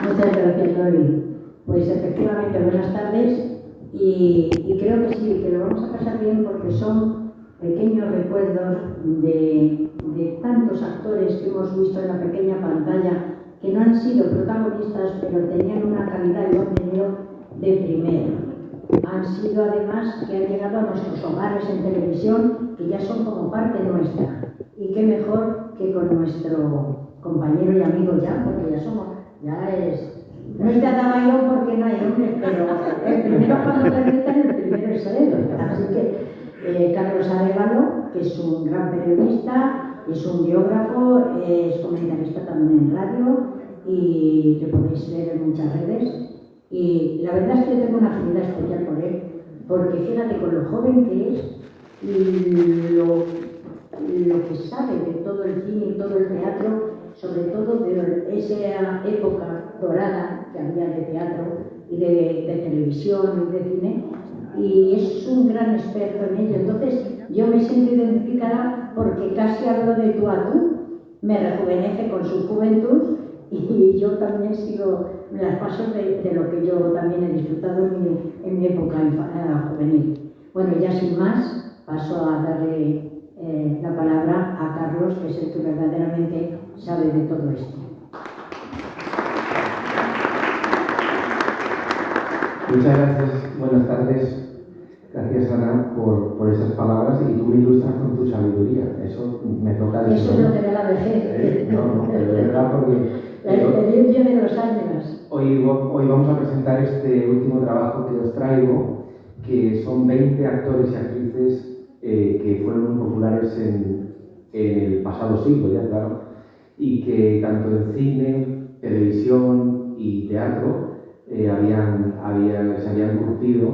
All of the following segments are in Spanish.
Muchas gracias, Lori. Pues efectivamente, buenas tardes y creo que sí, que lo vamos a pasar bien porque son pequeños recuerdos de tantos actores que hemos visto en la pequeña pantalla que no han sido protagonistas, pero tenían una calidad y contenido de primera. Han sido además que han llegado a nuestros hogares en televisión, que ya son como parte nuestra. Y qué mejor que con nuestro compañero y amigo ya, porque no es de Atabayón porque no hay hombres, pero el primero cuando te gritan, el primero es él. Así que Carlos Arévalo, que es un gran periodista, es un biógrafo, es comentarista también en radio y lo podéis ver en muchas redes. Y la verdad es que yo tengo una afinidad especial por él, porque fíjate con lo joven que es y lo que sabe de todo el cine y todo el teatro, sobre todo de esa época dorada que había de teatro y de televisión y de cine, y es un gran experto en ello. Entonces yo me siento identificada porque casi hablo de tú a tú, me rejuvenece con su juventud y yo también me las paso de lo que yo también he disfrutado en mi época juvenil. Bueno, ya sin más, paso a darle la palabra a Carlos, que es el que verdaderamente sabe de todo esto. Muchas gracias, buenas tardes. Gracias, Ana, por esas palabras, y tú me ilustras con tu sabiduría. Eso me toca decir. Eso es lo que da la vejez. No, pero de verdad, porque la experiencia de los años. Hoy vamos a presentar este último trabajo que os traigo, que son 20 actores y actrices que fueron muy populares en el pasado siglo, ya claro, y que tanto en cine, televisión y teatro se habían curtido.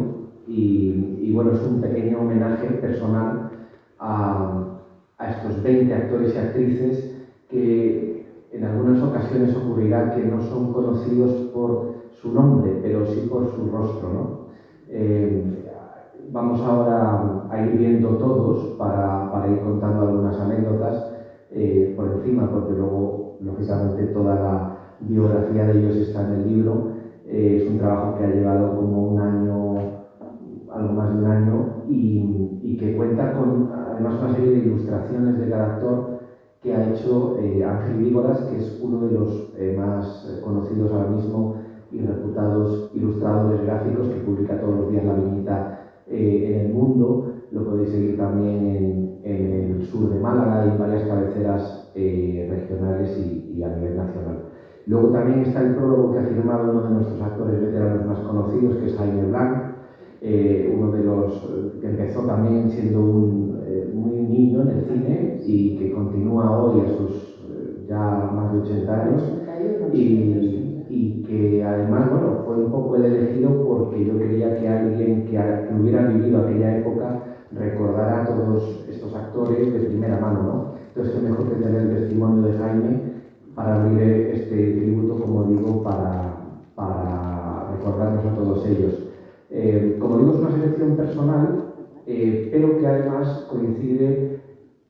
Y bueno, es un pequeño homenaje personal a estos 20 actores y actrices que en algunas ocasiones ocurrirá que no son conocidos por su nombre, pero sí por su rostro, ¿no? Vamos ahora a ir viendo todos para ir contando algunas anécdotas por encima, porque luego, lógicamente, toda la biografía de ellos está en el libro. Es un trabajo que ha llevado como un año, algo más de un año, y que cuenta con además una serie de ilustraciones de cada actor que ha hecho Ángel Vígoras, que es uno de los más conocidos ahora mismo y reputados ilustradores gráficos, que publica todos los días La Viñeta en El Mundo. Lo podéis seguir también en el sur de Málaga y en varias cabeceras regionales y a nivel nacional. Luego también está el prólogo que ha firmado uno de nuestros actores veteranos más conocidos, que es Jaime Blanc, uno de los que empezó también siendo muy niño en el cine y que continúa hoy a sus ya más de 80 años y que además, bueno, fue un poco el elegido porque yo quería que alguien que hubiera vivido aquella época recordara a todos estos actores de primera mano, ¿no? Entonces, qué mejor que tener el testimonio de Jaime para abrir este tributo, como digo, para recordarnos a todos ellos. Como digo, es una selección personal, pero que además coincide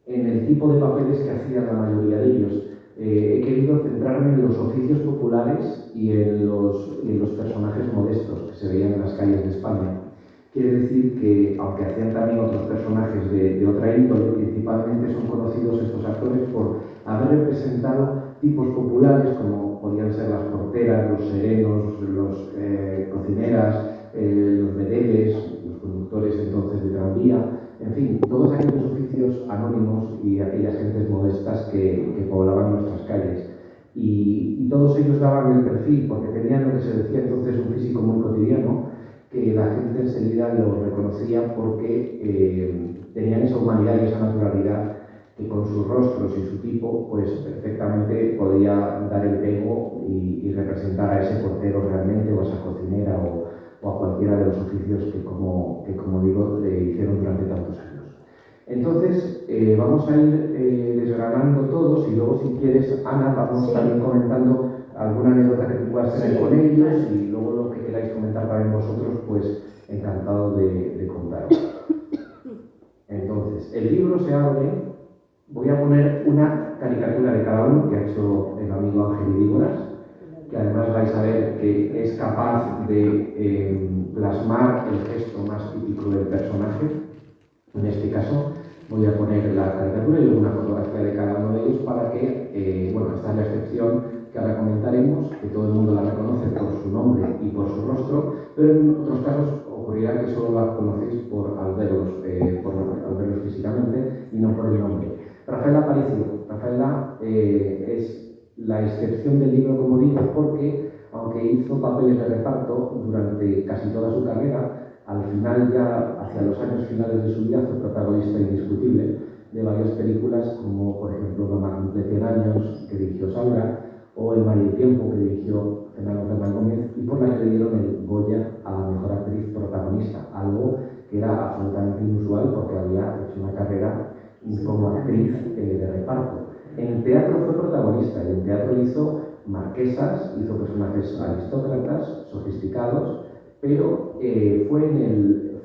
en el tipo de papeles que hacían la mayoría de ellos. He querido centrarme en los oficios populares y en los personajes modestos que se veían en las calles de España. Quiere decir que, aunque hacían también otros personajes de otra índole, principalmente son conocidos estos actores por haber representado tipos populares como podían ser las porteras, los serenos, los cocineras, los vedeles, los conductores entonces de tranvía, en fin, todos aquellos oficios anónimos y aquellas gentes modestas que poblaban nuestras calles. Y todos ellos daban el perfil, porque tenían lo que se decía entonces un físico muy cotidiano, que la gente enseguida lo reconocía porque tenían esa humanidad y esa naturalidad que con sus rostros y su tipo pues perfectamente podía dar el pego y representar a ese portero realmente, o a esa cocinera o a cualquiera de los oficios que como digo hicieron durante tantos años. Entonces vamos a ir desgranando todos y luego, si quieres, Ana, vamos también comentando alguna anécdota que tú puedas tener con ellos, y luego lo que queráis comentar también vosotros, pues encantado de contaros. Entonces, el libro se abre. Voy a poner una caricatura de cada uno que ha hecho el amigo Ángel Vígoras, que además vais a ver que es capaz de plasmar el gesto más típico del personaje. En este caso voy a poner la caricatura y luego una fotografía de cada uno de ellos para que, bueno, esta es la excepción que ahora comentaremos, que todo el mundo la reconoce por su nombre y por su rostro, pero en otros casos ocurrirá que solo la conocéis al verlos físicamente y no por el nombre. Rafaela Aparicio. Rafaela es la excepción del libro, como digo, porque aunque hizo papeles de reparto durante casi toda su carrera, al final, ya hacia los años finales de su vida, fue protagonista indiscutible de varias películas, como por ejemplo Mamá cumple 100 años, que dirigió Saura, o El mal y el tiempo, que dirigió Fernando Fernán Gómez, y por la que le dieron el Goya a la mejor actriz protagonista, algo que era absolutamente inusual porque había hecho una carrera como actriz de reparto. En teatro fue protagonista, y en teatro hizo marquesas, hizo personajes aristócratas, sofisticados, pero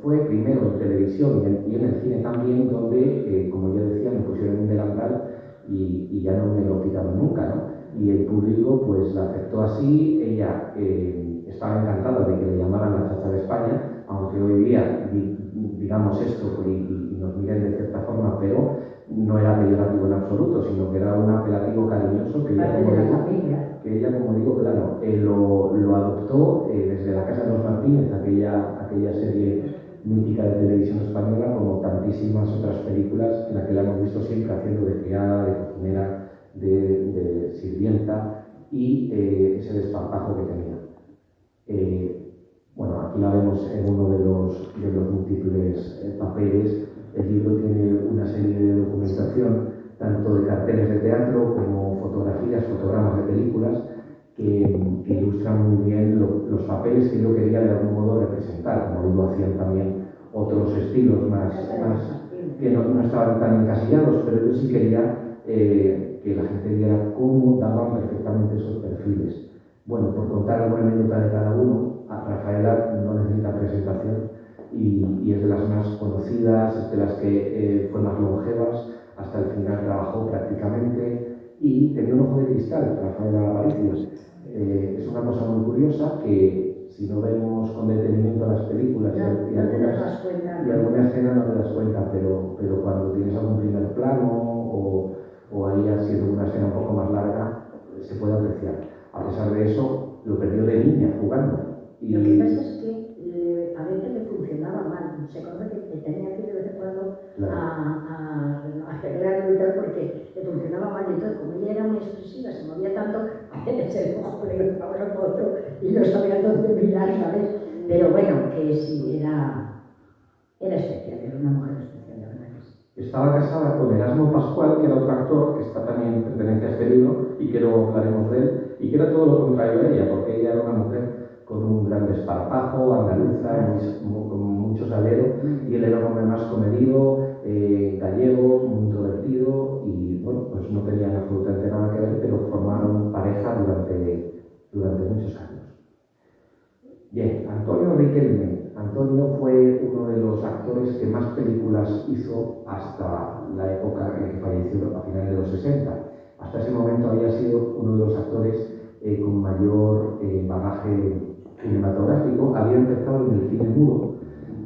fue primero en televisión y en el cine también, donde, como ya decía, me pusieron un delantal y ya no me lo quitaron nunca, ¿no? Y el público pues la aceptó así. Ella estaba encantada de que le llamaran la Chacha de España, aunque hoy día digamos esto y nos miren de cierta forma, pero no era peyorativo en absoluto, sino que era un apelativo cariñoso que ella, como digo, claro, lo adoptó desde La Casa de los Martínez, aquella serie mítica de televisión española, como tantísimas otras películas en las que la hemos visto siempre haciendo de criada, de cocinera, de sirvienta, y ese desparpajo que tenía. Bueno, aquí la vemos en uno de los múltiples papeles. El libro tiene una serie de documentación, tanto de carteles de teatro como fotografías, fotogramas de películas, que ilustran muy bien los papeles que yo quería de algún modo representar. Como digo, hacían también otros estilos más que no estaban tan encasillados, pero yo sí quería que la gente viera cómo daban perfectamente esos perfiles. Bueno, por contar alguna anécdota de cada uno, a Rafaela no necesita presentación y es de las más conocidas, es de las que fue más longevas, hasta el final trabajó prácticamente y tenía un ojo de cristal, Rafaela Aparicio. Es una cosa muy curiosa que si no vemos con detenimiento las películas y alguna escena no te das cuenta, pero cuando tienes algún primer plano o ahí ha sido una escena un poco más larga, se puede apreciar. A pesar de eso, lo perdió de niña jugando. Lo que pasa es que a veces le funcionaba mal. Se conoce que tenía que ir de vez en cuando a arreglarlo y tal porque le funcionaba mal. Entonces, como ella era muy expresiva, se movía tanto, a veces el ojo le iba para uno para otro y no sabía dónde mirar, ¿sabes? Pero bueno, que sí, era especial, era una mujer especial, la verdad que sí. Estaba casada con Erasmo Pascual, que era otro actor que está también pertenece a este libro y que luego hablaremos de él, y que era todo lo contrario a ella, porque ella era una mujer con un gran desparpajo, andaluza, con mucho salero, y él era un hombre más comedido, gallego, muy introvertido, y bueno, pues no tenían absolutamente nada que ver, pero formaron pareja durante muchos años. Bien, Antonio Riquelme. Antonio fue uno de los actores que más películas hizo hasta la época en que falleció, a finales de los 60. Hasta ese momento había sido uno de los actores con mayor bagaje cinematográfico. Había empezado en el cine mudo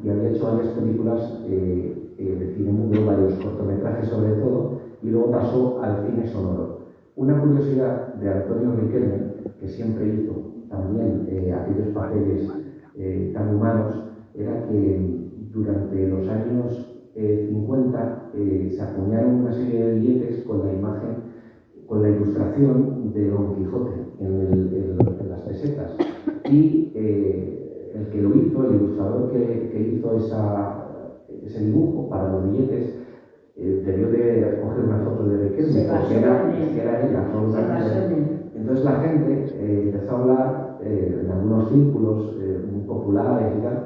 y había hecho varias películas de cine mudo, varios cortometrajes sobre todo, y luego pasó al cine sonoro. Una curiosidad de Antonio Riquelme, que siempre hizo también aquellos papeles tan humanos, era que durante los años 50 se acuñaron una serie de billetes con la imagen, con la ilustración de Don Quijote en las pesetas. Y el que lo hizo, el ilustrador que hizo ese dibujo para los billetes, debió de coger una foto de Riquelme, porque era ella. Entonces la gente empezó a hablar en algunos círculos muy populares y tal,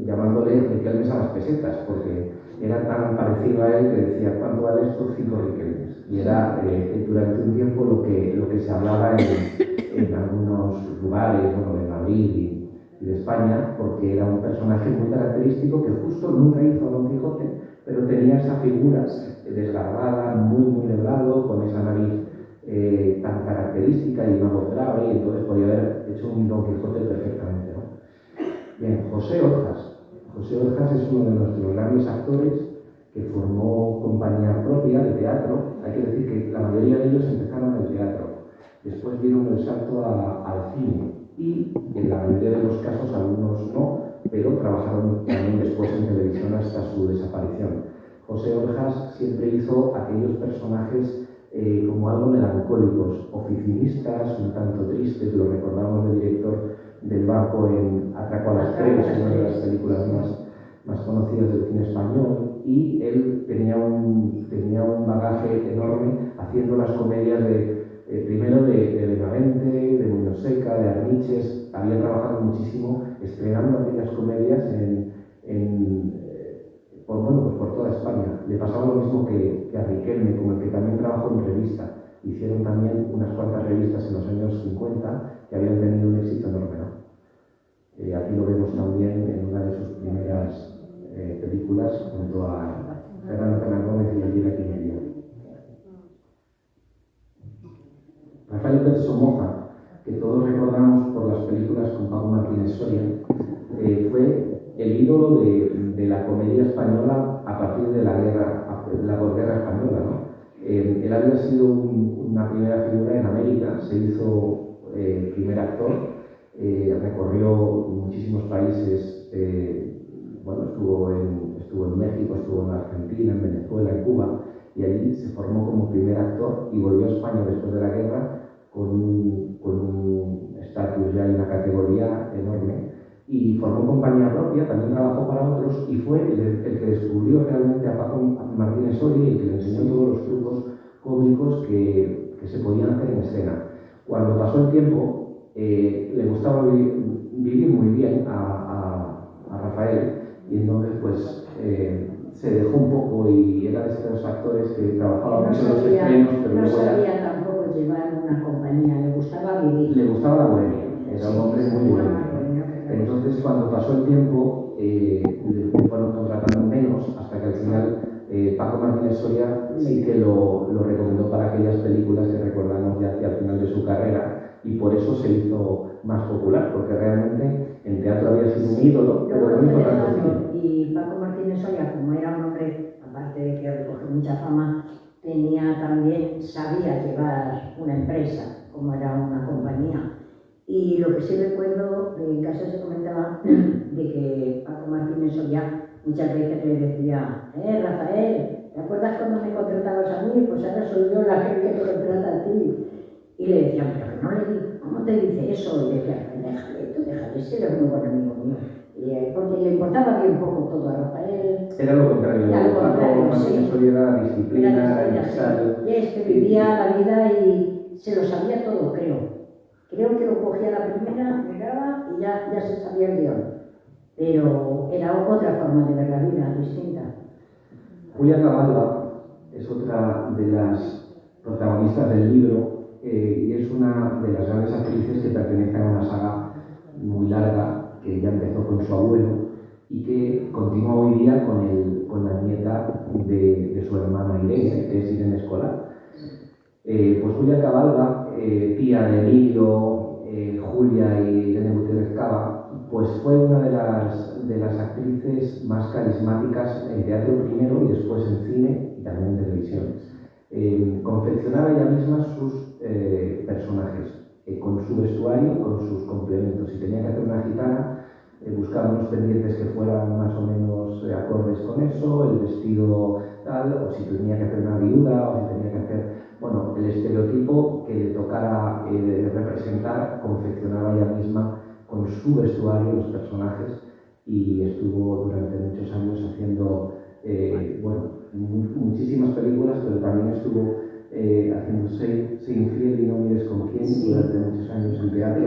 llamándole Riquelmes a las pesetas, porque era tan parecido a él que decía, ¿cuánto vale esto? 5 Riquelmes. Y era durante un tiempo lo que se hablaba en algunos lugares, bueno, de Madrid y de España, porque era un personaje muy característico que justo nunca hizo a Don Quijote, pero tenía esa figura desgarbada, muy delgado, con esa nariz tan característica y una voz grave, y entonces podía haber hecho un Don Quijote perfectamente, ¿no? Bien, José Orzas. José Orzas es uno de nuestros grandes actores que formó compañía propia de teatro. Hay que decir que la mayoría de ellos empezaron en el teatro, después dieron el salto al cine y en la mayoría de los casos algunos no, pero trabajaron también después en televisión hasta su desaparición. José Orzas siempre hizo aquellos personajes como algo melancólicos, oficinistas, un tanto tristes. Lo recordamos del director del banco en Atraco a las tres, una de las películas más conocidas del cine español, y él tenía un bagaje enorme haciendo las comedias primero de Benavente, de Muñoz Seca, de Arniches. Había trabajado muchísimo estrenando aquellas comedias por toda España. Le pasaba lo mismo que a Riquelme, como el que también trabajó en revista. Hicieron también unas cuantas revistas en los años 50 que habían tenido un éxito enorme, ¿no? Aquí lo vemos también en una de sus primeras películas junto a Fernando Fernández y Elvira Quintería. Rafael Pérez Somoza, que todos recordamos por las películas con Paco Martínez Soria, fue el ídolo de la comedia española a partir de la posguerra española, ¿no? Él había sido una primera figura en América, se hizo primer actor, recorrió muchísimos países, estuvo en México, estuvo en Argentina, en Venezuela, en Cuba, y allí se formó como primer actor y volvió a España después de la guerra con un estatus ya y una categoría enorme, y formó compañía propia, también trabajó para otros, y fue el que descubrió realmente a Paco Martínez Soria y el que le enseñó todos los trucos cómicos que se podían hacer en escena. Cuando pasó el tiempo, le gustaba vivir muy bien a Rafael, y entonces pues se dejó un poco y era de esos actores que trabajaban mucho en los estrenos, pero no luego sabía tampoco llevar una compañía, le gustaba vivir. Le gustaba la bohemia, era un hombre muy bohemio. Entonces, cuando pasó el tiempo, le fueron contratando menos, hasta que al final Paco Martínez Soria sí que lo recomendó para aquellas películas que recordamos ya hacia el final de su carrera, y por eso se hizo más popular, porque realmente en teatro había sido un ídolo, pero no hizo tanto cine. Y Paco Martínez Soria, como era un hombre, aparte de que recogió mucha fama, sabía llevar una empresa, como era una compañía. Y lo que sí recuerdo, en casa se comentaba de que Paco Martínez Soria muchas veces le decía: Rafael, ¿te acuerdas cuando me contratabas a mí? Pues ahora soy yo la que te contrata a ti. Y le decían: pero no le digo, ¿cómo te dice eso? Y le decía: déjale, si eres muy buen amigo mío. Porque le importaba bien poco todo a Rafael. Era lo contrario, Paco Martínez Soria era disciplina, empresario. Y es que vivía la vida y se lo sabía todo, creo. Creo que lo cogía la primera, miraba y ya se sabía el guión. Pero era otra forma de ver la vida, distinta. Julia Cavalda es otra de las protagonistas del libro, y es una de las grandes actrices que pertenece a una saga muy larga que ya empezó con su abuelo y que continúa hoy día con la nieta de su hermana Irene, que es Irene Escolar. Pues Julia Cavalda, tía de Emilio, Julia y Irene Gutiérrez Cava, pues fue una de las actrices más carismáticas en teatro primero y después en cine y también en televisión. Confeccionaba ella misma sus personajes, con su vestuario, con sus complementos. Si tenía que hacer una gitana, buscaba unos pendientes que fueran más o menos acordes con eso, el vestido tal, o si tenía que hacer una viuda, o si tenía que hacer, el estereotipo que le tocara representar, confeccionaba ella misma con su vestuario los personajes, y estuvo durante muchos años haciendo muchísimas películas, pero también estuvo haciendo Sé infiel y no mires con quién, durante muchos años en teatro.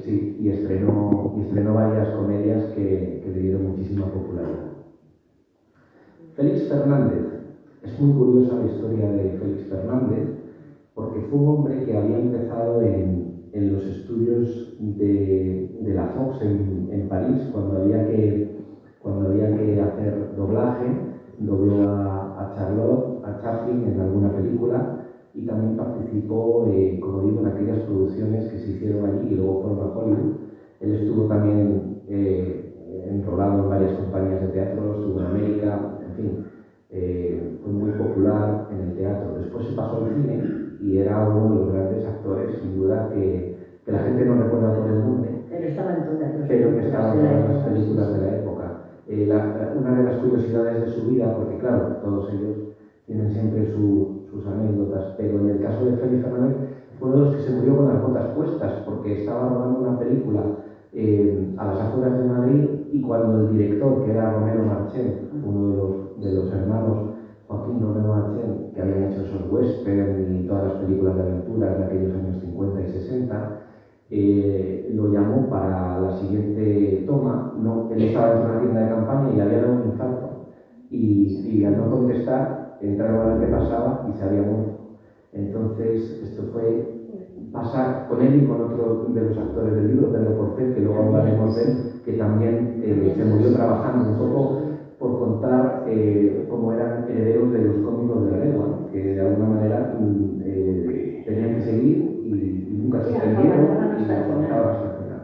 Sí, y estrenó varias comedias que le dieron muchísima popularidad. Félix Fernández. Es muy curiosa la historia de Félix Fernández, porque fue un hombre que había empezado en los estudios de la Fox en París, cuando había que hacer doblaje. Dobló a Charlotte, a Chaplin en alguna película, y también participó, como digo, en aquellas producciones que se hicieron allí y luego fueron a Hollywood. Él estuvo también enrolado en varias compañías de teatro, estuvo en América, en fin, fue muy popular en el teatro. Después se pasó al cine y era uno de los grandes actores, sin duda, que la gente no recuerda por el nombre, pero que estaba en todas las películas de la época. Una de las curiosidades de su vida, porque claro, todos ellos tienen siempre sus anécdotas, pero en el caso de Félix Fernández fue uno de los que se murió con las botas puestas, porque estaba rodando una película a las afueras de Madrid, y cuando el director, que era Romero Marchén, uno de los hermanos Joaquín Romero Marchén, que habían hecho esos western y todas las películas de aventuras de aquellos años 50 y 60, lo llamó para la siguiente toma. No, él estaba en una tienda de campaña y le había dado un infarto, y al no contestar entraron a ver qué pasaba y se había muerto. Entonces esto fue pasar con él y con otro de los actores del libro, Pedro Porcel, que luego hablaremos de él, que también se murió trabajando, un poco por contar cómo eran herederos de los cómicos de la lengua, ¿no? Que de alguna manera tenían que seguir y nunca se perdieron y se aguantaban hasta el final.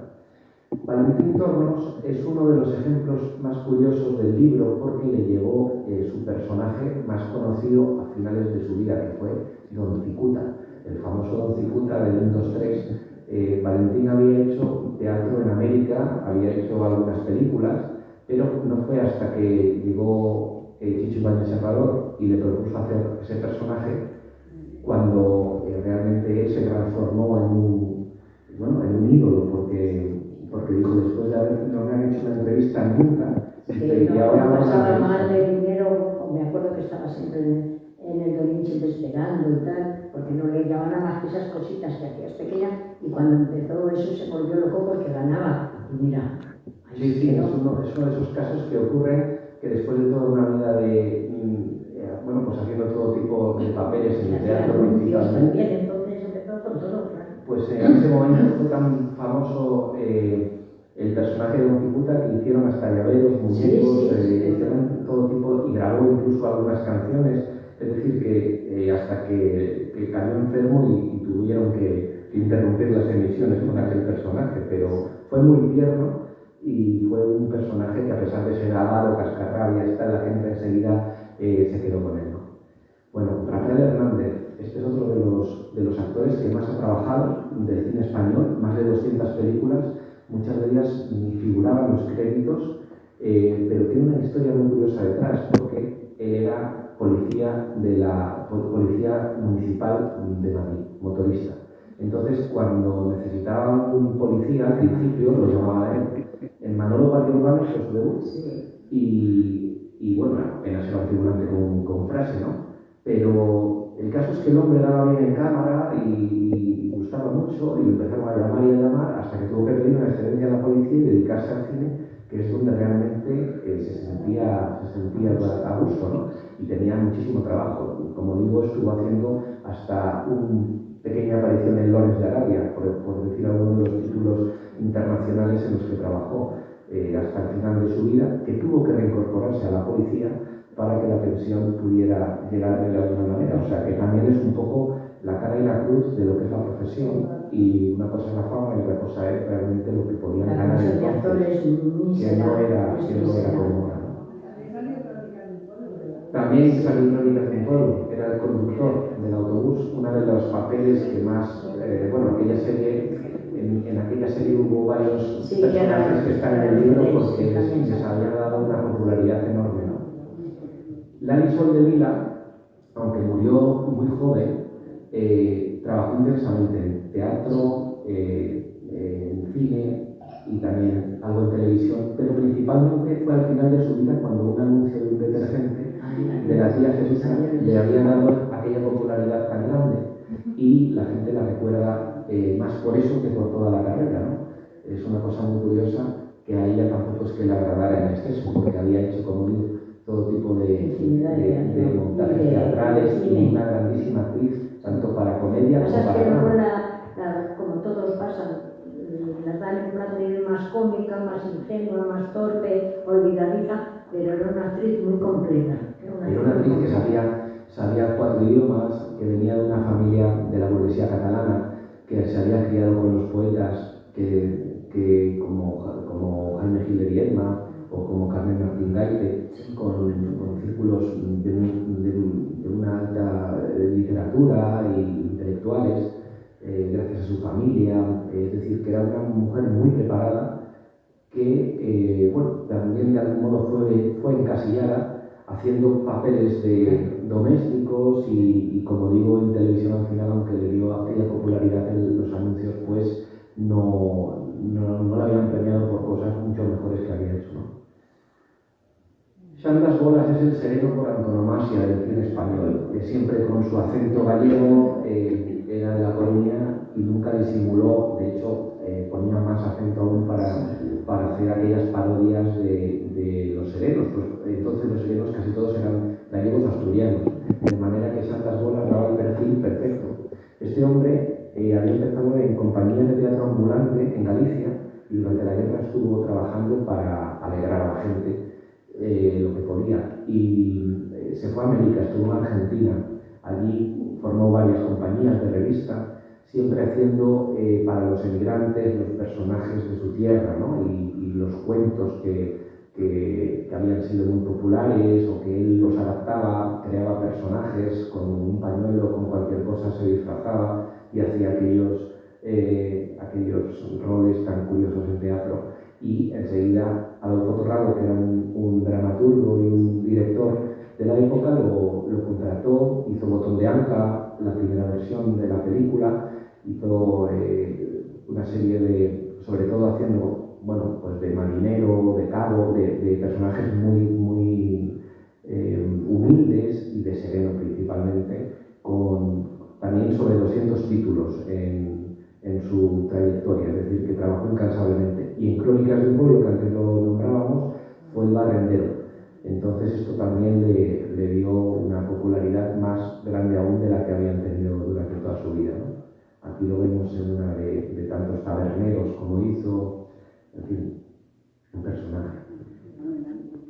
Valentín Tornos es uno de los ejemplos más curiosos del libro, porque le llevó su personaje más conocido a finales de su vida, que fue Don Cicuta, el famoso Don Cicuta del 1, 2, 3. Valentín había hecho teatro en América, había hecho algunas películas, pero no fue hasta que llegó Chicho Ibáñez Serrador y le propuso hacer ese personaje cuando realmente él se transformó en un ídolo, porque dijo, después de no me han hecho una entrevista nunca, y ahora pasaba mal de dinero. Me acuerdo que estaba siempre en el Dolinche esperando y tal, porque no le llamaban más que esas cositas que hacías pequeña, y cuando empezó eso se volvió loco porque ganaba, y mira. Sí, es uno de esos casos que ocurren, que después de toda una vida de, pues haciendo todo tipo de papeles en el teatro principalmente, entonces empezó con todo, claro. Pues en ese momento fue tan famoso el personaje de Don Cicuta que hicieron hasta llaveros, muñecos, hicieron todo tipo, y grabó incluso algunas canciones. Es decir, que hasta que cayó enfermo y tuvieron que interrumpir las emisiones con aquel personaje, pero fue muy tierno y fue un personaje que, a pesar de ser avaro, cascarrabias, la gente enseguida se quedó con él, ¿no? Bueno, Rafael Hernández, este es otro de los actores que más ha trabajado del cine español, más de 200 películas, muchas de ellas ni figuraban los créditos, pero tiene una historia muy curiosa detrás, porque él era policía de la Policía Municipal de Madrid, motorista. Entonces, cuando necesitaban un policía, al principio lo llamaba a él. En Manolo Guardia Urbano fue su debut, y bueno, apenas era un figurante con frase, ¿no? Pero el caso es que el hombre daba bien en cámara y gustaba mucho, y lo empezaron a llamar hasta que tuvo que pedir una excedencia a la policía y dedicarse al cine, que es donde realmente se sentía a gusto, ¿no? Y tenía muchísimo trabajo. Como digo, estuvo haciendo hasta una pequeña aparición en Lawrence de Arabia, por decir alguno de los títulos internacionales en los que trabajó hasta el final de su vida, que tuvo que reincorporarse a la policía para que la pensión pudiera llegar de alguna manera. O sea, que también es un poco la cara y la cruz de lo que es la profesión, y una cosa es la fama y otra cosa es realmente lo que podían ganar entonces, que no era como ahora, ¿no? También salió Crónicas de un pueblo, era el conductor del autobús, uno de los papeles que más, aquella serie, en aquella serie hubo varios personajes que están en el libro porque les había dado una popularidad enorme, ¿no? Lali Sol de Vila, aunque murió muy joven, trabajó intensamente en teatro, en cine y también algo en televisión, pero principalmente fue al final de su vida cuando un anuncio de un detergente de la tía Felisa le había dado aquella popularidad tan grande, y la gente la recuerda más por eso que por toda la carrera, ¿no? Es una cosa muy curiosa que a ella tampoco es que le agradara en exceso, porque había hecho, como digo, todo tipo de montajes teatrales, y una grandísima actriz, tanto para comedia como para drama. Como todos pasan, las dan en una actriz más cómica, más ingenua, más torpe, olvidadiza, pero era una actriz muy completa. Era una actriz que sabía 4 idiomas, que venía de una familia de la burguesía catalana, que se había criado con los poetas que como Jaime Gil de Viedma o como Carmen Martín Gaite, con círculos de una alta literatura e intelectuales, gracias a su familia, es decir, que era una mujer muy preparada que, bueno, también de algún modo fue encasillada haciendo papeles de domésticos y, como digo, en televisión al final, aunque le dio aquella popularidad en los anuncios, pues no la habían premiado por cosas mucho mejores que había hecho, ¿no? Xandas Bolas es el sereno por antonomasia del cine español, que siempre con su acento gallego era de La Coruña y nunca disimuló, de hecho ponía más acento aún para hacer aquellas parodias de los serenos, pues entonces los serenos casi todos eran gallegos asturianos, de manera que Xandas Bolas daba el perfil perfecto. Este hombre había empezado en compañías de teatro ambulante en Galicia y durante la guerra estuvo trabajando para alegrar a la gente lo que podía, y se fue a América, estuvo en Argentina, allí formó varias compañías de revista, siempre haciendo para los emigrantes los personajes de su tierra, ¿no? y los cuentos que habían sido muy populares o que él los adaptaba, creaba personajes con un pañuelo, con cualquier cosa se disfrazaba y hacía aquellos roles tan curiosos en teatro. Y enseguida Adolfo Torrado, que era un dramaturgo y un director de la época, lo contrató, hizo Botón de Anca, la primera versión de la película, hizo una serie de, sobre todo haciendo, bueno, pues de marinero, de cabo, de personajes muy humildes y de sereno principalmente, con también sobre 200 títulos en su trayectoria, es decir, que trabajó incansablemente. Y en Crónicas de un pueblo, que antes lo nombrábamos, fue El Barrendero. Entonces esto también le dio una popularidad más grande aún de la que habían tenido durante toda su vida, ¿no? Aquí lo vemos en una de tantos taberneros como hizo, en fin, un personaje.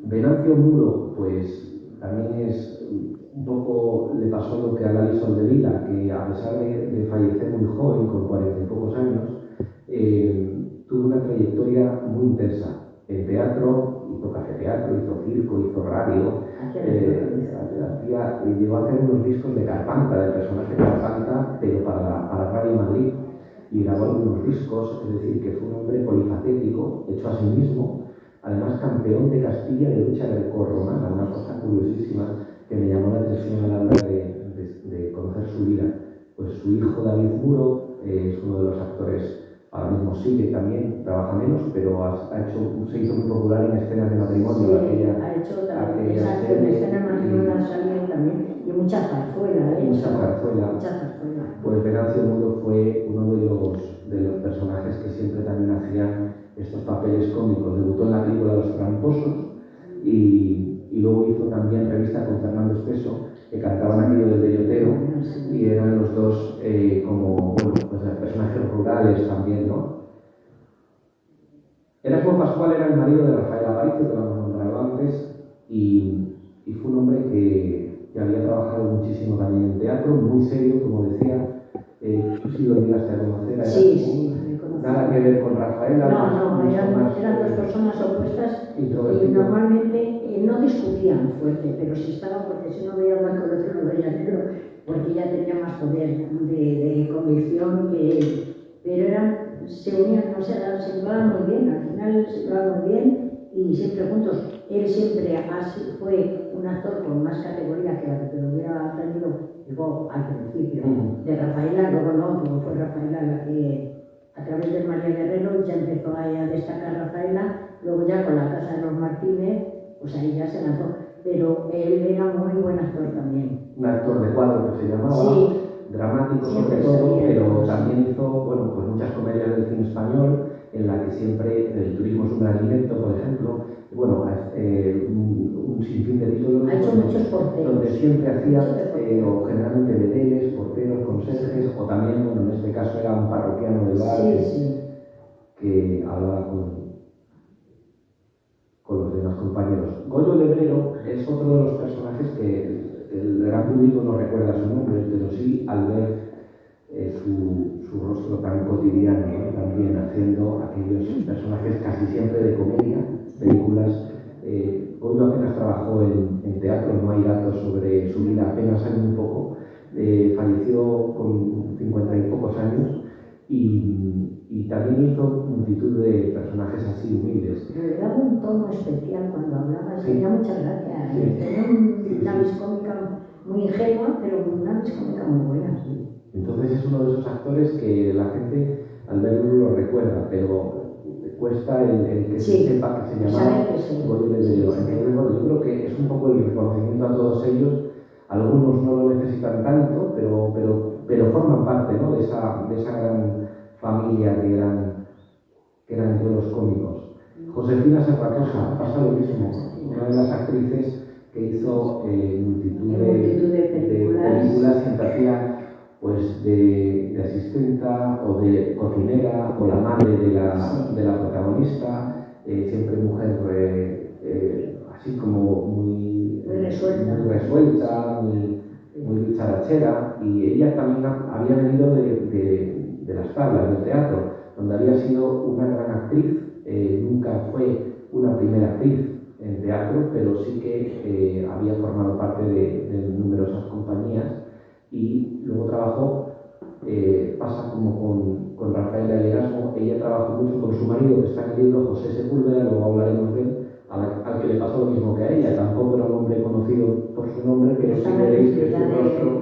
Venancio Muro, pues también es un poco, le pasó lo que a Lali Soldevila, que a pesar de fallecer muy joven, con 40 y pocos años, tuvo una trayectoria muy intensa en teatro, hizo cafeteatro, hizo circo, hizo radio, llegó a hacer unos discos de Carpanta, del personaje Carpanta, pero para Radio Madrid, y grabó algunos discos, es decir, que fue un hombre polifacético, hecho a sí mismo, además campeón de Castilla de lucha grecorromana, una cosa curiosísima que me llamó la atención a la hora de conocer su vida. Pues su hijo David Muro es uno de los actores, ahora mismo sigue también, trabaja menos, pero se hizo muy popular en Escenas de Matrimonio. Sí, ha hecho también, exacto, en Escenas de Matrimonio ha salido también, y mucha zarzuela, Mucha zarzuela. Pues Venancio Muro fue uno de los personajes que siempre también hacían estos papeles cómicos. Debutó en la película Los Tramposos y luego hizo también revista con Fernando Espeso, que cantaban aquello del belloteo, y eran los dos como, bueno, pues personajes rurales también, ¿no? Erasmo Pascual era el marido de Rafael Aparicio, que lo hemos nombrado antes, y fue un hombre que había trabajado muchísimo también en teatro, muy serio, como decía. Tú sí lo llegaste a conocer. Sí, nada que ver con Rafaela. No, eran dos personas opuestas y normalmente no discutían fuerte, pero sí estaban, porque si no veía mal con el otro, no veía negro, porque ella tenía más poder de convicción, pero se unían, o sea, se llevaban muy bien, al final se llevaban muy bien y siempre juntos. Él siempre fue un actor con más categoría que la que lo hubiera tenido, digo, al principio, de Rafaela, luego no fue Rafaela la que, a través de María Guerrero, ya empezó a destacar Rafaela, luego ya con La Casa de los Martínez, pues ahí ya se lanzó, pero él era muy buen actor también. Un actor de cuadro que se llamaba, sí, dramático sobre todo, pero también hizo, bueno, pues muchas comedias del cine español, en la que siempre el turismo es un gran alimento, por ejemplo, bueno, un sinfín de títulos ha hecho muchos porteros, donde siempre hacía, o generalmente bedeles, porteros, conserjes, o también, bueno, en este caso era un parroquiano del bar que hablaba con los demás compañeros. Goyo Lebrero es otro de los personajes que el gran público no recuerda su nombre, pero sí al ver su rostro tan cotidiano, ¿no? También haciendo aquellos personajes casi siempre de comedia, películas. Goyo apenas trabajó en teatro, no hay datos sobre su vida, apenas hay muy poco. Falleció con 50 y pocos años y también hizo multitud de personajes así humildes. Pero le daba un tono especial cuando hablaba, Sí. tenía mucha gracia. Sí. Tenía una vis cómica muy ingenua, pero una vis cómica muy buena. Sí. Entonces es uno de esos actores que la gente al verlo lo recuerda, pero cuesta el que Sí. se sepa que se llama Goyo Leñero. Entonces, bueno, yo creo que es un poco el reconocimiento a todos ellos. Algunos no lo necesitan tanto, pero forman parte, ¿no?, de esa gran familia que eran todos los cómicos. Josefina Serratosa pasa lo mismo, una de las actrices que hizo multitud de películas, siempre hacía pues de asistenta o de cocinera o la madre de la protagonista, siempre mujer así como muy resuelta, muy dicharachera, y ella también había venido de las tablas del teatro, donde había sido una gran actriz. Nunca fue una primera actriz en teatro, pero sí que había formado parte de numerosas compañías, y luego trabajó, pasa como con Rafaela Erasmo. Ella trabajó mucho con su marido, que está en el libro, José Sepúlveda, luego hablaremos de él, al que le pasó lo mismo que a ella. Tampoco era un hombre conocido por su nombre, pero sí veréis que su rostro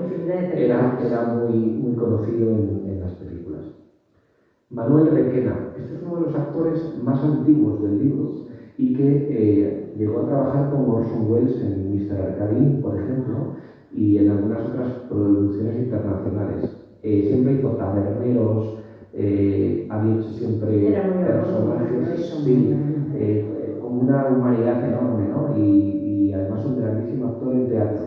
era muy conocido en las películas. Manuel Requena, este es uno de los actores más antiguos del libro y que llegó a trabajar con Orson Welles en Mr. Arcadine, por ejemplo, y en algunas otras producciones internacionales. Siempre hizo taberneros, había hecho siempre personajes con una humanidad enorme, ¿no? Y además un grandísimo actor en teatro.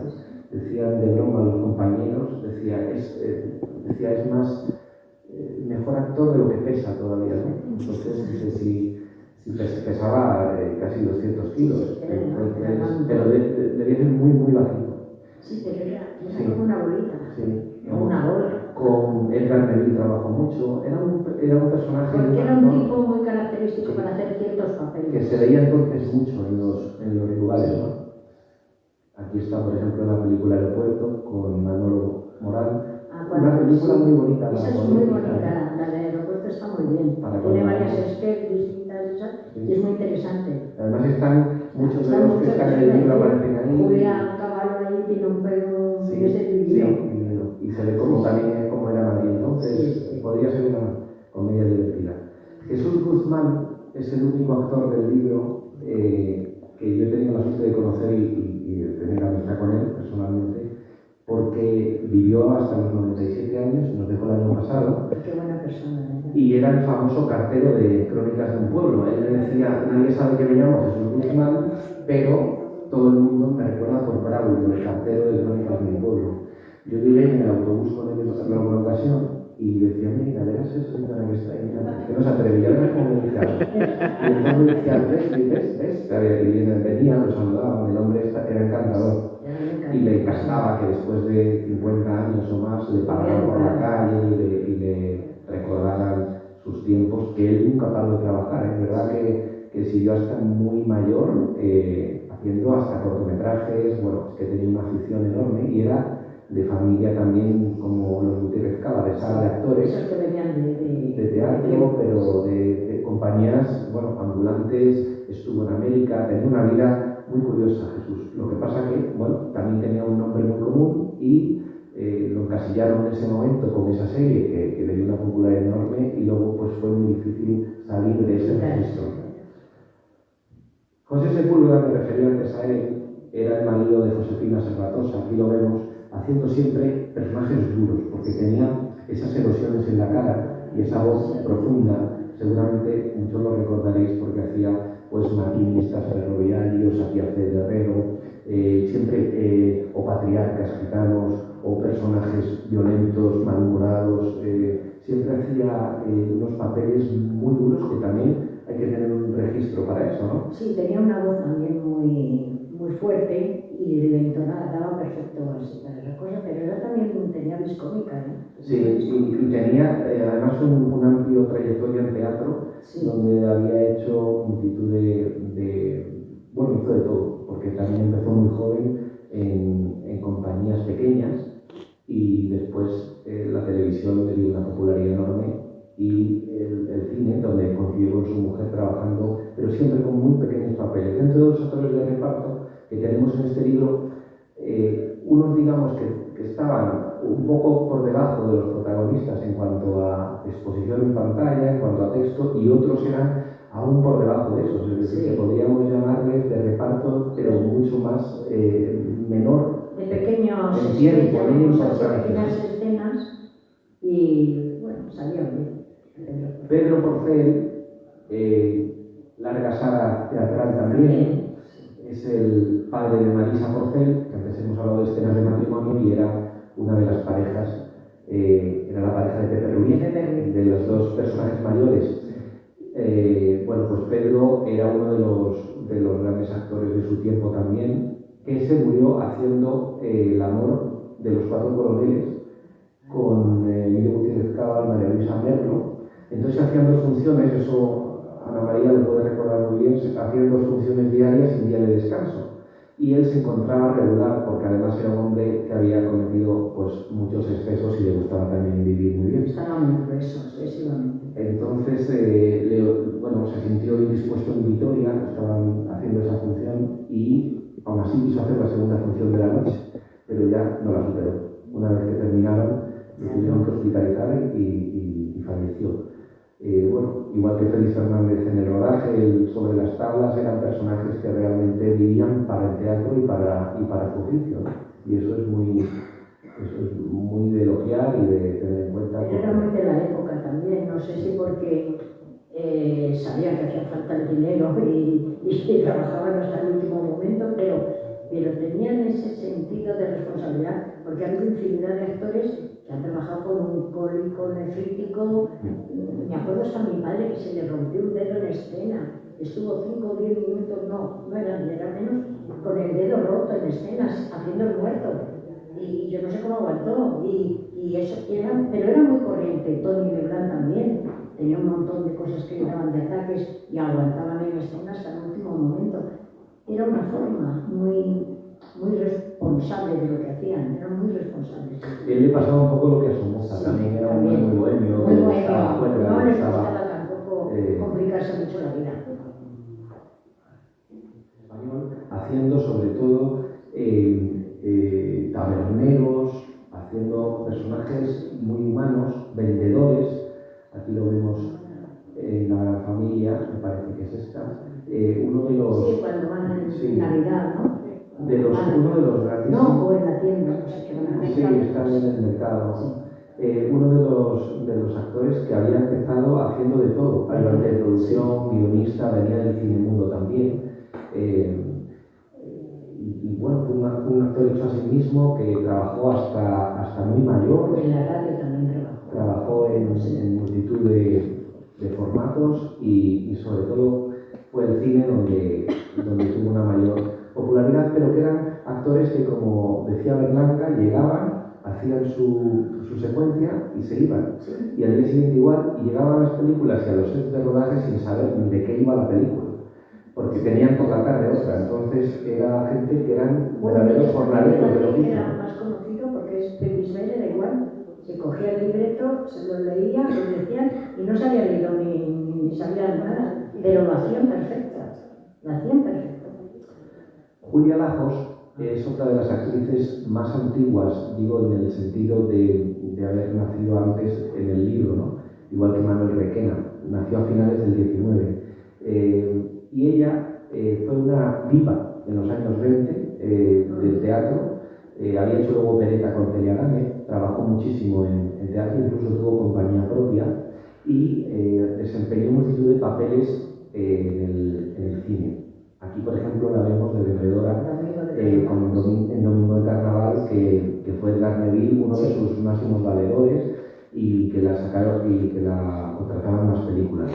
Decían de broma los compañeros, decía es más mejor actor de lo que pesa todavía, ¿no? Entonces, no sé si pesaba casi 200 kilos, pero debía ser muy bajito. Sí, pero era como una bolita. Sí. Una bola. Con Edgar Neville trabajó mucho. Era un personaje. Porque era un tipo muy característico para hacer ciertos papeles. Que se veía entonces mucho en los lugares, ¿no? Aquí está, por ejemplo, la película Aeropuerto con Manolo Morán. Una película muy bonita. Esa es muy bonita, la de Aeropuerto está muy bien. Tiene varias sketches distintas y es muy interesante. Además están muchos de los que están en el libro, aparecen ahí. Julia Caballo ahí tiene un pelo divino. Y se ve como también como era Madrid, entonces podría ser una comedia divertida. Jesús Guzmán es el único actor del libro que yo he tenido la suerte de conocer y de tener amistad con él personalmente, porque vivió hasta los 97 años, nos dejó el año pasado. Qué buena persona, ¿eh? Y era el famoso cartero de Crónicas de un pueblo. Él me decía, nadie sabe que me llamo Jesús Guzmán, pero todo el mundo me recuerda por Braulio, el cartero de Crónicas de un pueblo. Yo vivía en el autobús con él en alguna ocasión y decía, mira, verás eso, que está ahí, que no se atrevía a ver cómo me decía. Y entonces decía, ¿ves? Y venía, lo saludaban, el hombre era encantador. Y le encantaba que después de 50 años o más le pararan por la calle y le recordaran sus tiempos, que él nunca paró de trabajar. Es verdad que siguió hasta muy mayor, haciendo hasta cortometrajes. Bueno, es que tenía una afición enorme y era de familia también, como los Gutiérrez Cava, de sala de actores, de teatro, pero de compañías, bueno, ambulantes. Estuvo en América, tenía una vida muy curiosa, Jesús. Lo que pasa que, bueno, también tenía un nombre muy común y lo encasillaron en ese momento con esa serie que le dio una popularidad enorme, y luego pues fue muy difícil salir de ese registro. José Sepúlveda, me refería antes a él, era el marido de Josefina Serratosa. Aquí lo vemos haciendo siempre personajes duros, porque tenía esas erosiones en la cara y esa voz profunda. Seguramente muchos lo recordaréis porque hacía pues maquinistas ferroviarios, hacía Federero, siempre o patriarcas gitanos o personajes violentos, malhumorados. Siempre hacía unos papeles muy duros que también hay que tener un registro para eso, ¿no? Sí, tenía una voz también muy fuerte y le entonaba perfecto así para esa cosa, pero era también tenía vis cómica, ¿no? Sí, y tenía además una amplia trayectoria en teatro, sí, donde había hecho multitud bueno, hizo de todo, porque también empezó muy joven en compañías pequeñas y después la televisión le dio una popularidad enorme y el cine, donde coincidió con su mujer trabajando, pero siempre con muy pequeños papeles. Dentro de los actores de reparto que tenemos en este libro, unos digamos que estaban un poco por debajo de los protagonistas en cuanto a exposición en pantalla, en cuanto a texto, y otros eran aún por debajo de esos, es decir, que podríamos llamarles de reparto, pero mucho más menor. De pequeños en tiempo, pequeñas escenas y bueno, salían bien. Pedro Porcel, larga saga teatral también, es el padre de Marisa Porcel, que antes hemos hablado de escenas de matrimonio, y era una de las parejas, era la pareja de Pepe Ruiz, de los dos personajes mayores. Bueno, pues Pedro era uno de los grandes actores de su tiempo también, que se murió haciendo El amor de los cuatro coroneles con Emilio Gutiérrez Cabal, María Luisa Merlo. Entonces hacían dos funciones, eso Ana María lo puede recordar muy bien, hacían dos funciones diarias sin día de descanso. Y él se encontraba regular, porque además era un hombre que había cometido pues, muchos excesos y le gustaba también vivir muy bien. Estaba muy grueso, excesivamente. Entonces, bueno, se sintió indispuesto en Vitoria, estaban haciendo esa función, y aún así quiso hacer la segunda función de la noche, pero ya no la superó. Una vez que terminaron, lo tuvieron que hospitalizar y falleció. Bueno, igual que Félix Fernández en el rodaje, sobre las tablas eran personajes que realmente vivían para el teatro y para su oficio, ¿no? Y eso es muy de elogiar y de tener en cuenta. Pero era muy de la época también, no sé si porque sabían que hacía falta el dinero y trabajaban hasta el último momento, pero tenían ese sentido de responsabilidad, porque ha habido infinidad de actores que han trabajado con un cólico nefrítico. Me acuerdo hasta mi padre que se le rompió un dedo en escena, estuvo 5 o 10 minutos, no era menos, con el dedo roto en escenas, haciendo el muerto, y yo no sé cómo aguantó, y eso pero era muy corriente. Tony Leblanc también tenía un montón de cosas que le daban de ataques y aguantaban en escenas hasta el último momento. Era una forma muy responsable de lo que hacían, eran muy responsables. Él le pasaba un poco lo que a su moza, sí, también era muy bohemio, no les gustaba tampoco complicarse mucho la vida. Haciendo sobre todo taberneros, haciendo personajes muy humanos, vendedores. Aquí lo vemos en La Familia, me parece que es esta. Uno de los... Sí, cuando van en Navidad, ¿no? Uno de los grandes... No, o en la tienda, no sé qué van a hacer. Sí, están en el mercado. Sí. Uno de los actores que había empezado haciendo de todo, ayudante de producción, guionista, venía del cine mudo también. Y bueno, fue un actor hecho a sí mismo que trabajó hasta muy mayor. En la radio también trabajó. Trabajó en multitud de formatos y sobre todo fue el cine donde tuvo una mayor popularidad, pero que eran actores que, como decía Berlanga, llegaban, hacían su secuencia y se iban. ¿Sí? Y al día siguiente igual, y llegaban a las películas y a los sets de rodaje sin saber de qué iba la película, porque tenían poca tarde otra. Entonces era gente que eran verdaderos jornaleros de oficio. Era más conocido porque es de Bisbal, era igual. Se cogía el libreto, se lo leía, lo decían y no se había leído ni sabía nada, pero lo hacían perfecto. Lo hacían perfecto. Julia Lajos es otra de las actrices más antiguas, digo en el sentido de haber nacido antes en el libro, ¿no? Igual que Manuel Requena, nació a finales del 19. Y ella fue una diva en los años 20 del teatro. Había hecho luego opereta con Celia Gámez, trabajó muchísimo en teatro, incluso tuvo compañía propia y desempeñó multitud de papeles en el cine. Aquí, por ejemplo, la vemos de vendedora en Domingo de Carnaval, que fue Edgar Neville, uno de sus máximos valedores, y que la sacaron y que la contrataban en más películas.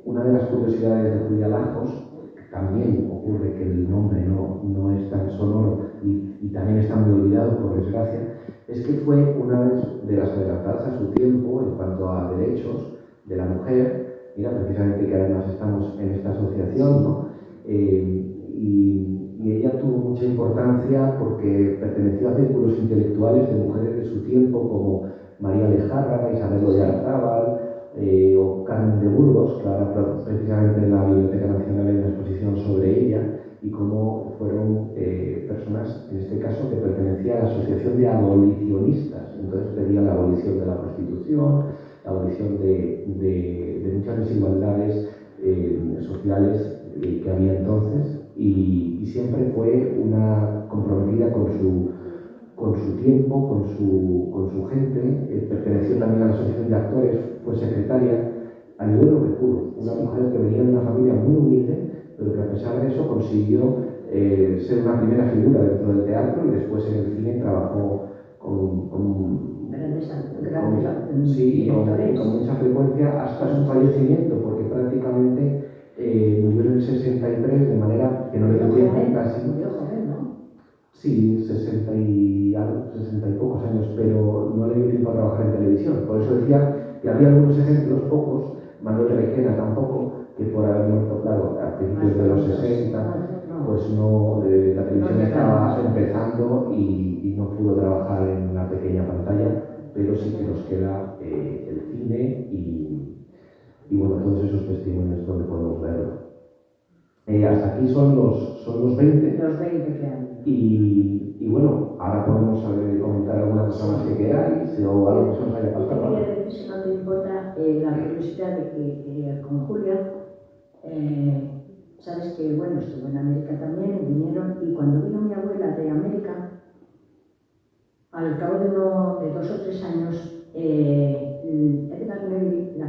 Una de las curiosidades de Julia Lajos, también ocurre que el nombre no es tan sonoro y también está muy olvidado, por desgracia, es que fue una de las adelantadas a su tiempo en cuanto a derechos de la mujer. Mira, precisamente que además estamos en esta asociación, ¿no? Y ella tuvo mucha importancia porque perteneció a círculos intelectuales de mujeres de su tiempo como María Lejarra, Isabel Oyarzábal o Carmen de Burgos, que ahora precisamente en la Biblioteca Nacional hay una exposición sobre ella, y cómo fueron personas, en este caso, que pertenecían a la Asociación de Abolicionistas. Entonces pedían la abolición de la prostitución, la abolición de muchas desigualdades sociales que había entonces, y siempre fue una comprometida con su tiempo, con su gente. Perteneció también a la Asociación de Actores, fue secretaria, ayudó en lo que pudo. Una mujer que venía de una familia muy humilde, pero que a pesar de eso consiguió ser una primera figura dentro del teatro, y después en el cine trabajó con mucha frecuencia hasta su fallecimiento, porque prácticamente murió en el 63, de manera que no le dio tiempo casi. Sí, 60 y pocos años, pero no le dio tiempo a trabajar en televisión. Por eso decía que había algunos ejemplos, pocos, Manuel de Requena tampoco, que por haber muerto, claro, a principios de los 60, pues no, la televisión estaba empezando y no pudo trabajar en la pequeña pantalla, pero sí que nos queda el cine y bueno, todos esos testimonios donde podemos verlo. Hasta aquí son los 20. Los 20 que hay. Y bueno, ahora podemos comentar alguna cosa más que queráis o algo que se nos haya pasado. Quería decir, si no te importa, la curiosidad de que con Julia, sabes que, bueno, estuvo en América también, vinieron, y cuando vino mi abuela de América, al cabo de 2 o 3 años, Edgar Neville la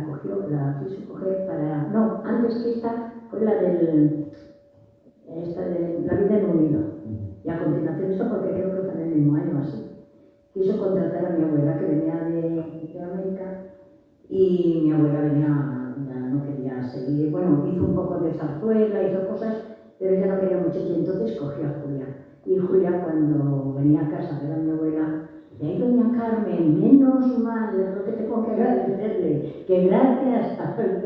quiso coger para... No, antes que esta fue la de La vida en un hilo. Y a continuación, eso porque creo que fue en el mismo año así, quiso contratar a mi abuela que venía de América, y mi abuela ya no quería seguir. Bueno, hizo un poco de zarzuela, hizo cosas, pero ella no quería mucho, y entonces cogió a Julia. Y Julia, cuando venía a casa a ver a mi abuela, y ahí doña Carmen, menos mal, es lo que tengo que agradecerle, que gracias a usted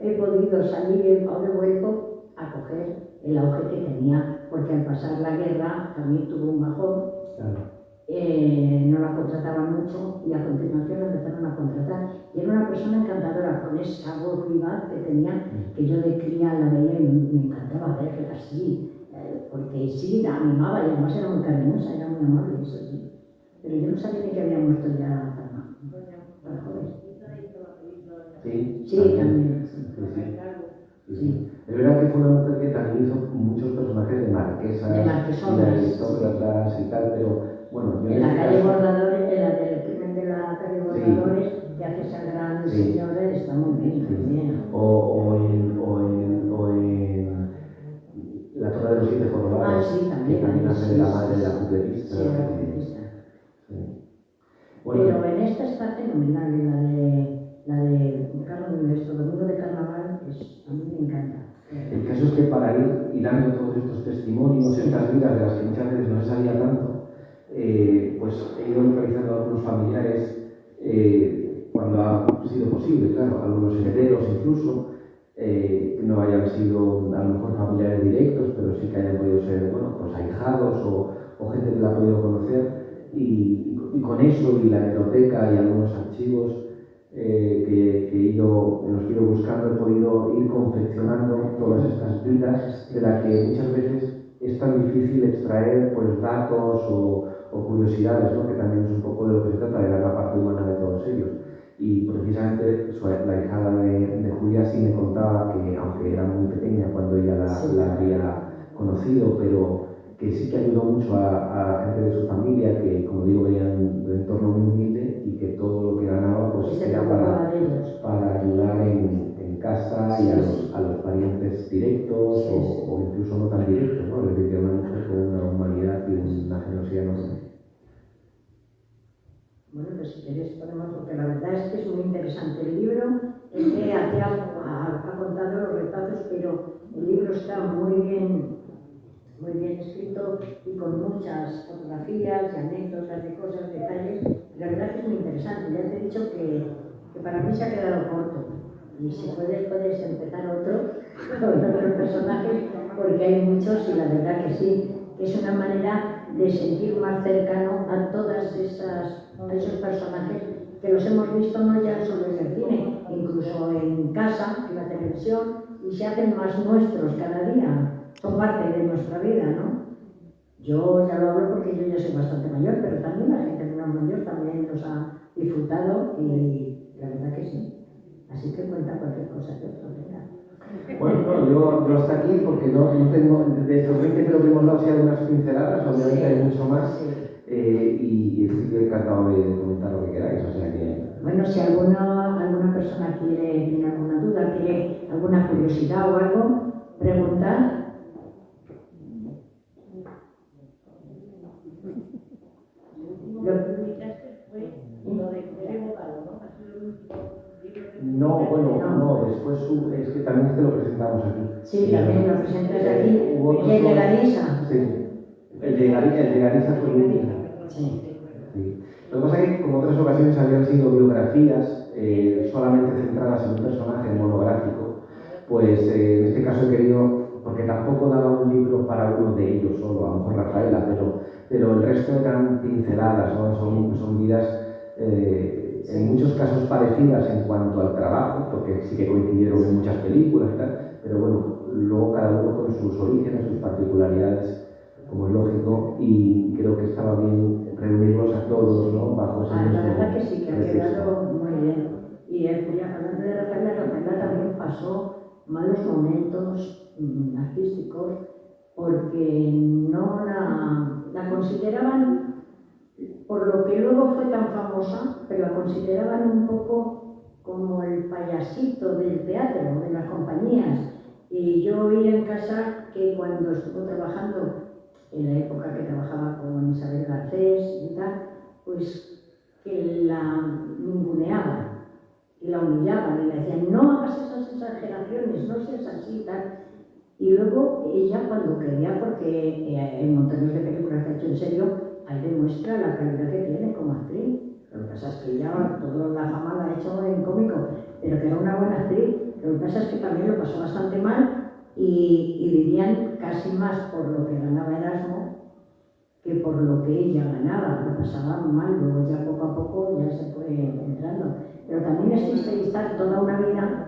he podido salir, he vuelto a coger el auge que tenía, porque al pasar la guerra también tuvo un bajón. Claro. No la contrataban mucho, y a continuación la empezaron a contratar, y era una persona encantadora, con esa voz vivaz que tenía, que yo de cría la veía y me encantaba verla así, porque sí, la animaba, y además era muy cariñosa, era muy amable, eso sí. Pero yo no sabía ni que había muerto ya para joder. Sí, sí, también. Sí. Es verdad que fue una mujer que también hizo muchos personajes de marquesas, de aristócratas y tal, pero bueno, en la calle Bordadores, en la del crimen de la calle Bordadores, que hace esa gran señora, está muy bien también. O en La Torre de los Siete Jorobados, que también hace de la madre de la cupletista. Bueno, pero en esta está fenomenal, la de Carlos Nuestro Domingo de Carnaval, a mí me encanta. El caso es que para ir hilando todos estos testimonios, estas vidas de las que muchas veces no se sabía tanto, pues he ido localizando a algunos familiares cuando ha sido posible, claro, algunos herederos incluso, que no hayan sido a lo mejor familiares directos, pero sí que hayan podido ser, bueno, pues ahijados o gente que la ha podido conocer, y con eso y la hemeroteca y algunos archivos en los que he ido buscando, he podido ir confeccionando todas estas vidas de las que muchas veces es tan difícil extraer pues datos o curiosidades, ¿no? Que también es un poco de lo que se trata, de dar la parte humana de todos ellos. Y precisamente la hijada de Julia sí me contaba que, aunque era muy pequeña cuando ella la había conocido, pero que sí que ayudó mucho a gente de su familia, que, como digo, venían de un entorno muy humilde, y que todo lo que ganaba pues era para ayudar en casa y a los parientes directos o incluso no tan directos, ¿no? Es decir, que una mujer con una humanidad y una generosidad enorme. Bueno, pues si queréis podemos, porque la verdad es que es muy interesante el libro, es que ha contado los retazos, pero El libro está muy bien escrito y con muchas fotografías y anécdotas de cosas, detalles. La verdad que es muy interesante. Ya te he dicho que para mí se ha quedado corto. Y si puedes empezar otro con otros personajes, porque hay muchos y la verdad que sí, que es una manera de sentir más cercano a esos personajes que los hemos visto no ya solo en el cine, incluso en casa, en la televisión, y se hacen más nuestros cada día, son parte de nuestra vida, ¿no? Yo ya lo hablo porque yo ya soy bastante mayor, pero también la gente más mayor también los ha disfrutado y la verdad que sí. Así que cuenta cualquier cosa que otro tenga. Bueno, yo hasta aquí porque no tengo, de estos 20 creo que hemos dado algunas pinceladas, obviamente Sí, hay mucho más, sí. y estoy encantado de comentar lo que queráis, o sea que... Bueno, si alguna persona tiene alguna duda, tiene alguna curiosidad o algo, preguntar. No, después es que también te lo presentamos aquí. Sí, también lo presentas aquí. ¿El de Galiza? Sí, el de Galiza fue el último. Sí. Sí. Lo que pasa es que, como otras ocasiones, habían sido biografías solamente centradas en un personaje monográfico, pues en este caso he querido, porque tampoco daba un libro para uno de ellos solo, a lo mejor Rafaela, pero el resto eran pinceladas, ¿no? Son vidas en muchos casos parecidas en cuanto al trabajo, porque sí que coincidieron en muchas películas y tal, pero bueno, luego cada uno con sus orígenes, sus particularidades, como es lógico, y creo que estaba bien reunirlos a todos, ¿no? Bajo ese mismo La verdad que sí, que ha pretexto. quedado muy bien. Y hablando de Rafaela también pasó malos momentos artísticos porque no la consideraban, por lo que luego fue tan famosa, pero la consideraban un poco como el payasito del teatro, de las compañías. Y yo oía en casa que cuando estuvo trabajando, en la época que trabajaba con Isabel Garcés y tal, pues que la ninguneaban y la humillaban y le decían no hagas esas exageraciones, no seas así y tal. Y luego ella cuando quería, porque en montones de películas que ha hecho en serio, ahí demuestra la calidad que tiene como actriz. Lo que pasa es que ella toda la fama la ha hecho en cómico, pero que era una buena actriz. Lo que pasa es que también lo pasó bastante mal y vivían casi más por lo que ganaba Erasmo que por lo que ella ganaba. Lo pasaba mal, luego ya poco a poco ya se fue entrando. Pero también existe estar toda una vida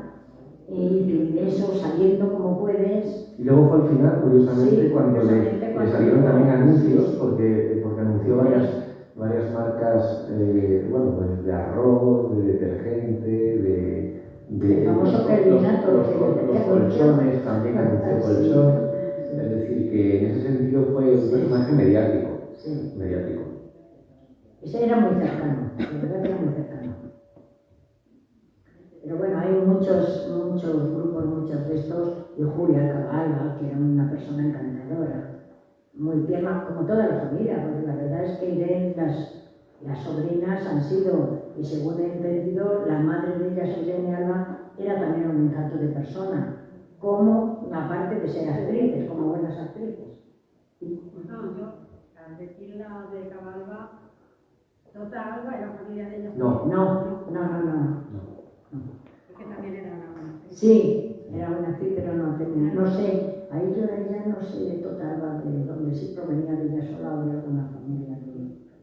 y eso saliendo como puedes. Y luego fue al final, curiosamente, Sí, cuando le salieron también anuncios, porque anunció varias marcas, bueno, pues de arroz, de detergente, el famoso Kelvinato, los colchones, también anunció colchones. Es decir, que en ese sentido fue un personaje mediático. Sí. Mediático. Ese era muy cercano, la verdad que era muy cercano. Pero bueno, hay muchos grupos, muchos de estos, y Julia Cabalga, que era una persona encantadora, muy tierna, como toda la familia, porque la verdad es que Irene, las sobrinas han sido, y según he entendido, la madre de ellas, Irene Alba, era también un encanto de persona, como aparte de ser actrices, como buenas actrices. No, yo, al decir la de Cabalga, Tota Alba era familia de ellas. No. Porque también era una buena actriz. Sí, era buena actriz, pero no sé, ahí yo de ella no sé de Tota Alba, de donde sí provenía de ella sola o de alguna familia.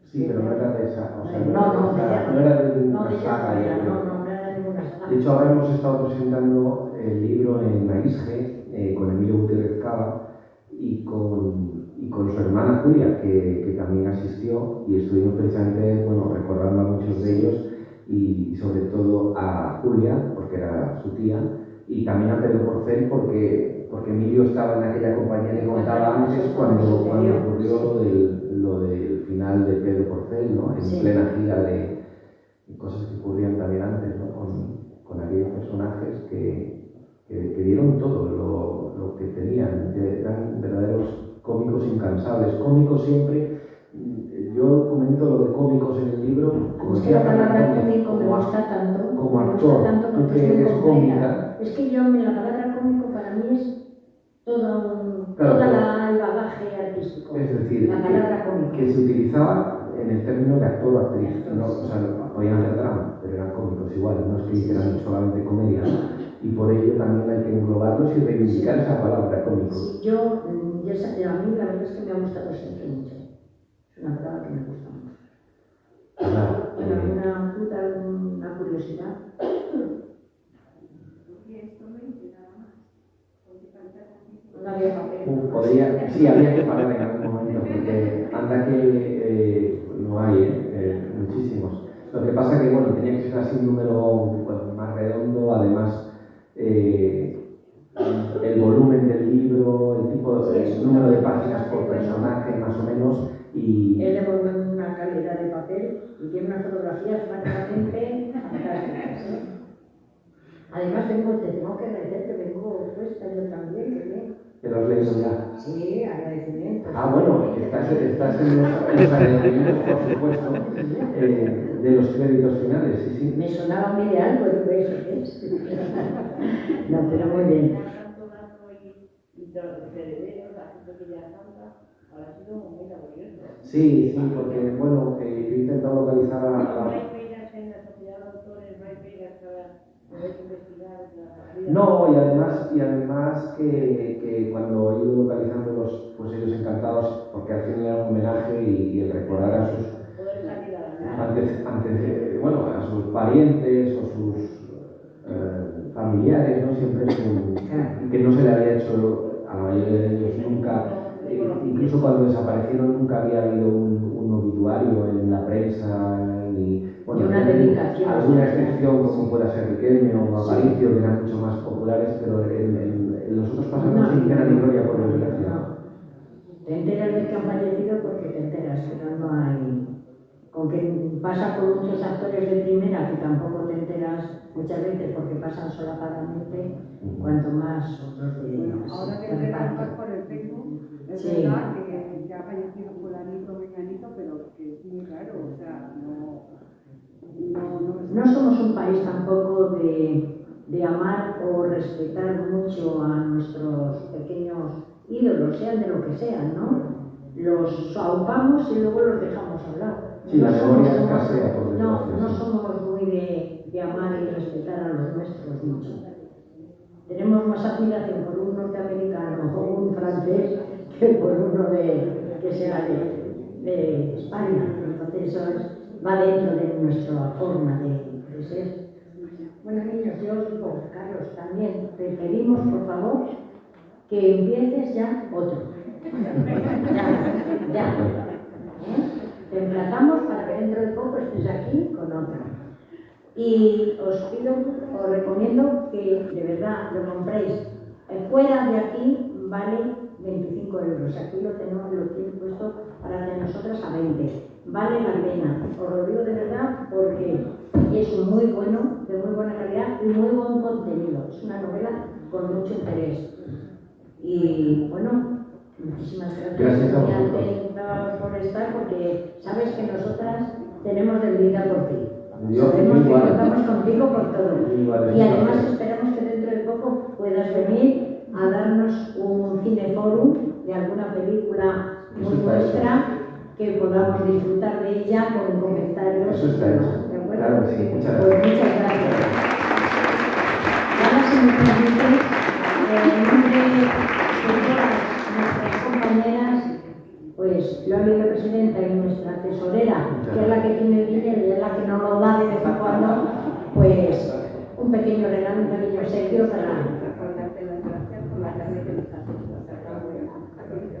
Sí, pero no era de esa, o sea, no era de ninguna de saga. no era de ninguna saga. De hecho, ahora hemos estado presentando el libro en Aisge, con Emilio Gutiérrez Cava y con su hermana Julia, que también asistió, y estuvimos precisamente, bueno, recordando a muchos de ellos y sobre todo a Julia, porque era su tía, y también a Pedro Porcel, porque Emilio estaba en aquella compañía que contaba antes cuando ocurrió lo del final de Pedro Porcel, ¿no? En plena gira de cosas que ocurrían también antes, ¿no? Con aquellos personajes que dieron todo lo que tenían, eran verdaderos cómicos incansables, cómicos siempre. Yo comento lo de cómicos en el libro. Es que la palabra cómico me gusta tanto. Como actor, tú que eres cómica. Es que la palabra cómico para mí toda el bagaje artístico. Es decir, la palabra cómico. Que se utilizaba en el término de actor o actriz. No, o sea, podían hacer drama, pero eran cómicos igual, no es que hicieran solamente comedia. Y por ello también hay que englobarlos y reivindicar esa palabra cómico. Sí, a mí la verdad es que me ha gustado siempre mucho. Es una palabra que me gusta mucho. ¿Alguna curiosidad? No había papel. Sí, habría que parar en algún momento, porque anda que no hay, muchísimos. Lo que pasa que, bueno, tenía que ser así un número más redondo, además el volumen del libro, el número de páginas por personaje, más o menos, y... Es de una calidad de papel y tiene unas fotografías francamente fantásticas. Además, te tengo que agradecer que vengo puesta yo también, que bien. ¿Te lo has leído ya? Sí, agradecimientos. Bueno, estás en los agradecimientos, por supuesto, de los créditos finales, sí. Me sonaba a mí de algo, digo, ¿eso qué es? No, pero muy bien. Sí, porque, bueno, yo he intentado localizar No, y además que cuando he ido localizándolos, pues ellos encantados, porque al final era un homenaje y el recordar a sus a sus parientes o sus familiares, ¿no? Siempre es y que no se le había hecho a la mayoría de ellos nunca, incluso cuando desaparecieron nunca había habido un obituario en la prensa, ni una dedicación. Alguna excepción como pueda ser Riquelme o Aparicio, que eran mucho más populares, pero en los otros pasados sin pena ni gloria, por desgracia. Te enteras de que han fallecido porque te enteras, pero no hay... Con que pasa con muchos actores de primera que tampoco te enteras muchas veces porque pasan solapadamente, cuanto más otros de ellos. Ahora que te das por el Facebook, es verdad que ha fallecido fulanito, menganito, pero que es muy raro, o sea, no somos un país tampoco de amar o respetar mucho a nuestros pequeños ídolos, sean de lo que sean, ¿no? Los aupamos y luego los dejamos a un lado. Sí, la memoria escasea, por desgracia. No somos muy de amar y respetar a los nuestros mucho. Tenemos más admiración por un norteamericano o un francés que por uno que sea de España. Entonces eso va dentro de nuestra forma de ser. Bueno, niños, yo os digo, Carlos, también te pedimos, por favor, que empieces ya otro. Ya. Te emplazamos para que dentro de poco estés aquí con otro. Y os recomiendo que de verdad lo compréis. Fuera de aquí vale 25 euros. Aquí lo tiene puesto para de nosotras a 20. Vale la pena. Os lo digo de verdad porque es muy bueno, de muy buena calidad y muy buen contenido. Es una novela con mucho interés. Y bueno, muchísimas gracias por estar, porque sabes que nosotras tenemos debilidad por ti. Sabemos que contamos contigo por todo. Y además esperamos que dentro de poco puedas venir a darnos un cineforum de alguna película muy nuestra, que podamos disfrutar de ella con comentarios. Eso está hecho. ¿De acuerdo? Claro, sí, muchas gracias. Pues muchas gracias. Ahora, si me permites, en nombre de todas nuestras compañeras, pues Loli, la presidenta, y nuestra tesorera, que es la que tiene el dinero y es la que nos lo da de vez en cuando, pues un pequeño regalo, un pequeño obsequio para darte las gracias por la clase que nos has hecho.